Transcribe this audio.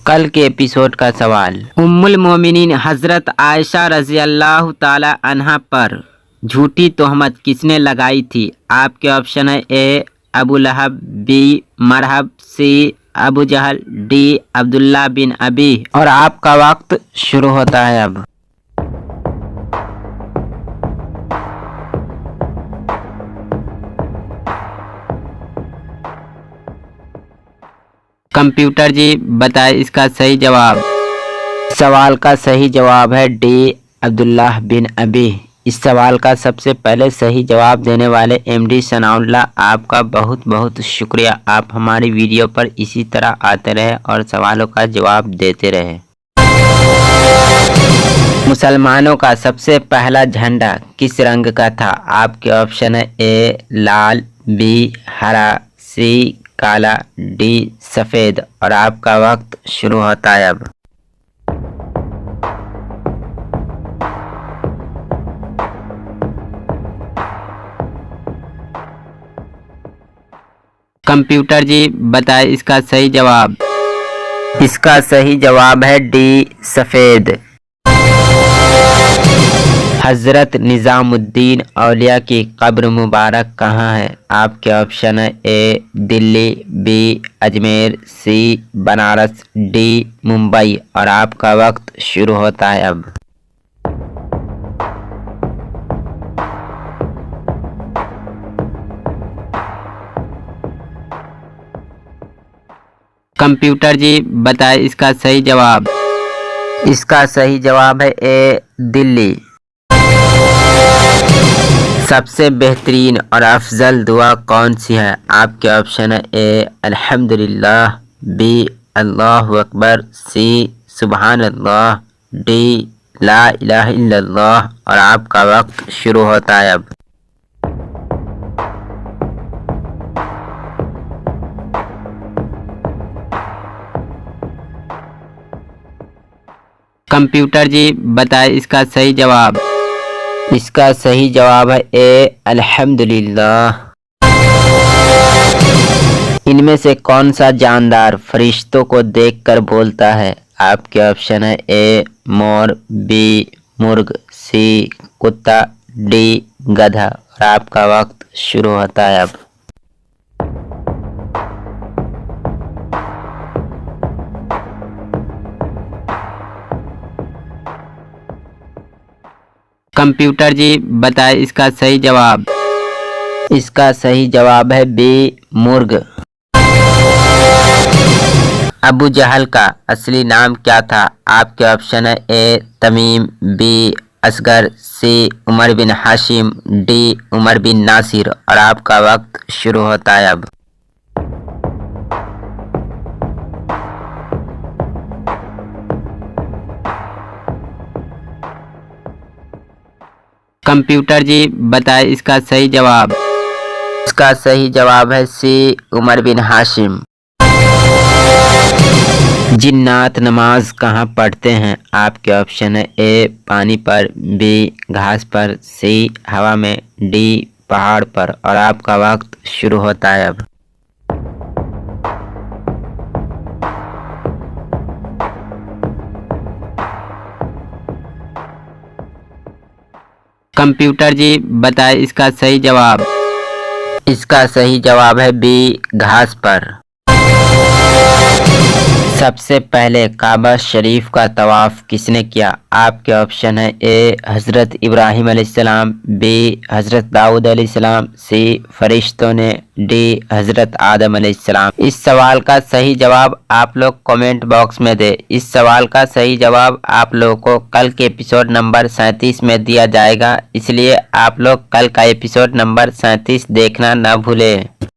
कल के एपिसोड का सवाल, उम्मुल मोमिनीन हजरत आयशा रजी अल्लाह ताला अन्हा पर झूठी तोहमत किसने लगाई थी? आपके ऑप्शन है ए अबू लहब, बी मरहब, सी अबू जहल, डी अब्दुल्ला बिन अबी। और आपका वक्त शुरू होता है अब। कंप्यूटर जी बताए इसका सही जवाब। सवाल का सही जवाब है डी अब्दुल्ला बिन अबी। इस सवाल का सबसे पहले सही जवाब देने वाले एमडी सनाउल्लाह, आपका बहुत बहुत शुक्रिया। आप हमारी वीडियो पर इसी तरह आते रहे और सवालों का जवाब देते रहे। मुसलमानों का सबसे पहला झंडा किस रंग का था? आपके ऑप्शन है ए लाल, बी हरा, सी काला, डी सफेद। और आपका वक्त शुरू होता है अब। कंप्यूटर जी बताए इसका सही जवाब। इसका सही जवाब है डी सफेद। हजरत निज़ामुद्दीन औलिया की कब्र मुबारक कहाँ है? आपके ऑप्शन है ए दिल्ली, बी अजमेर, सी बनारस, डी मुंबई। और आपका वक्त शुरू होता है अब। कंप्यूटर जी बताए इसका सही जवाब। इसका सही जवाब है ए दिल्ली। सबसे बेहतरीन और अफजल दुआ कौन सी है? आपके ऑप्शन है ए अल्हम्दुलिल्लाह, बी अल्लाहु अकबर, सी सुबहान अल्लाह, डी ला इलाहा इल्लल्लाह। और आपका वक्त शुरू होता है अब। कंप्यूटर जी बताए इसका सही जवाब। इसका सही जवाब है ए अल्हम्दुलिल्लाह। इनमें से कौन सा जानदार फरिश्तों को देखकर बोलता है? आपके ऑप्शन है ए मोर, बी मुर्ग, सी कुत्ता, डी गधा। और आपका वक्त शुरू होता है अब। कंप्यूटर जी बताए इसका सही जवाब। इसका सही जवाब है बी मुर्ग। अबू जहल का असली नाम क्या था? आपके ऑप्शन है ए तमीम, बी असगर, सी उमर बिन हाशिम, डी उमर बिन नासिर। और आपका वक्त शुरू होता है अब। कंप्यूटर जी बताए इसका सही जवाब। इसका सही जवाब है सी उमर बिन हाशिम। जिन्नात नमाज कहाँ पढ़ते हैं? आपके ऑप्शन है ए पानी पर, बी घास पर, सी हवा में, डी पहाड़ पर। और आपका वक्त शुरू होता है अब। कंप्यूटर जी बताए इसका सही जवाब। इसका सही जवाब है बी घास पर। सबसे पहले काबा शरीफ का तवाफ किसने किया? आपके ऑप्शन है ए हजरत इब्राहिम अलैहिस्सलाम, बी हजरत दाऊद अलैहिस्सलाम, सी फरिश्तों ने, डी हजरत आदम अलैहिस्सलाम। इस सवाल का सही जवाब आप लोग कमेंट बॉक्स में दे। इस सवाल का सही जवाब आप लोगों को कल के एपिसोड नंबर 37 में दिया जाएगा, इसलिए आप लोग कल का एपिसोड नंबर 37 देखना न भूलें।